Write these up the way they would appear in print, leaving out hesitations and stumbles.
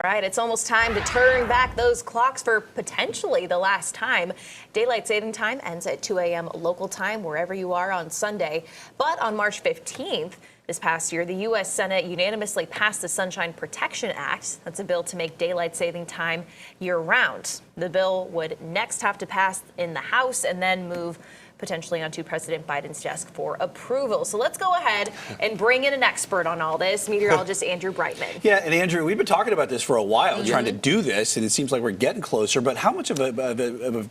All right, it's almost time to turn back those clocks for potentially the last time. Daylight saving time ends at 2 a.m. local time wherever you are on Sunday. But on March 15th, this past year, the U.S. Senate unanimously passed the Sunshine Protection Act. That's a bill to make daylight saving time year-round. The bill would next have to pass in the House and then move potentially onto President Biden's desk for approval. So let's go ahead and bring in an expert on all this, meteorologist Andrew Brightman. Yeah, and Andrew, we've been talking about this for a while, trying to do this, and it seems like we're getting closer. But how much of a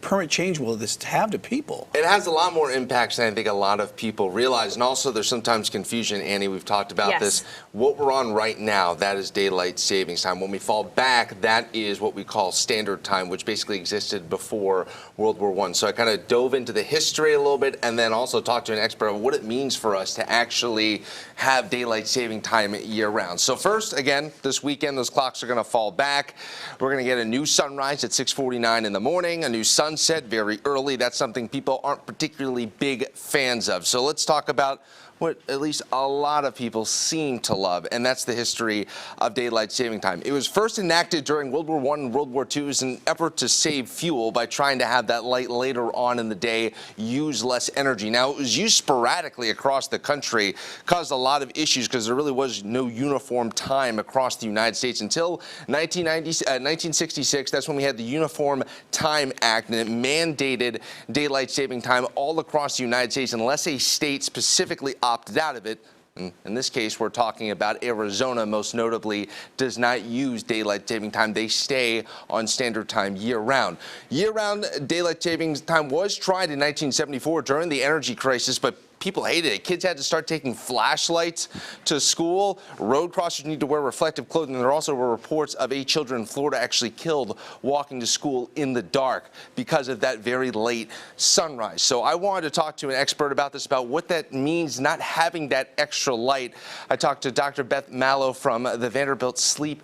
permanent change will this have to people? It has a lot more impacts than I think a lot of people realize. And also, there's sometimes confusion. Annie, we've talked about this. What we're on right now, that is daylight savings time. When we fall back, that is what we call standard time, which basically existed before World War I. So I kind of dove into the history a little bit and then also talked to an expert on what it means for us to actually have daylight saving time year round. So first, again, this weekend, those clocks are going to fall back. We're going to get a new sunrise at 6:49 in the morning, a new sunset very early. That's something people aren't particularly big fans of. So let's talk about what at least a lot of people seem to love, and that's the history of daylight saving time. It was first enacted during World War I and World War II as an effort to save fuel by trying to have that light later on in the day use less energy. Now, it was used sporadically across the country, caused a lot of issues because there really was no uniform time across the United States until 1966. That's when we had the Uniform Time Act, and it mandated daylight saving time all across the United States unless a state specifically opted out of it. In this case, we're talking about Arizona, most notably, does not use daylight saving time. They stay on standard time year-round. Year-round daylight savings time was tried in 1974 during the energy crisis, but people hated it. Kids had to start taking flashlights to school. Road crossers need to wear reflective clothing. There also were reports of 8 children in Florida actually killed walking to school in the dark because of that very late sunrise. So I wanted to talk to an expert about this, about what that means, not having that extra light. I talked to Dr. Beth Mallow from the Vanderbilt Sleep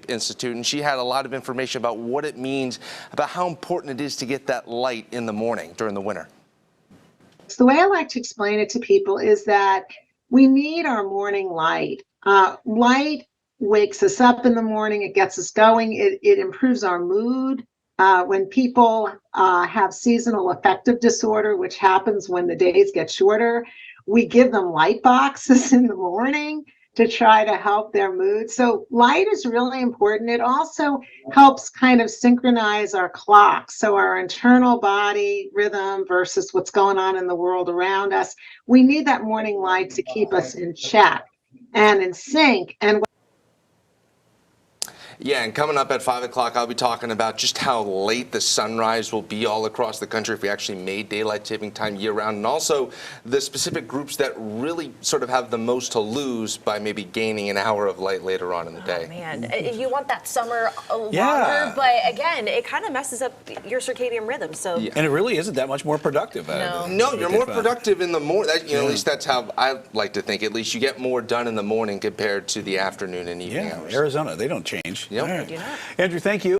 Institute, and she had a lot of information about what it means, about how important it is to get that light in the morning during the winter. So the way I like to explain it to people is that we need our morning light. Light wakes us up in the morning. It gets us going. It improves our mood. When people have seasonal affective disorder, which happens when the days get shorter, we give them light boxes in the morning to try to help their mood. So light is really important. It also helps kind of synchronize our clocks. So our internal body rhythm versus what's going on in the world around us. We need that morning light to keep us in check and in sync. And yeah, and coming up at 5 o'clock, I'll be talking about just how late the sunrise will be all across the country if we actually made daylight saving time year-round, and also the specific groups that really sort of have the most to lose by maybe gaining an hour of light later on in the day. Oh, man, you want that summer longer, but again, it kind of messes up your circadian rhythm. So, and it really isn't that much more productive. No, you're more productive in the morning. At least that's how I like to think. At least you get more done in the morning compared to the afternoon and evening hours. Arizona, they don't change. Yep. Right. Andrew, thank you.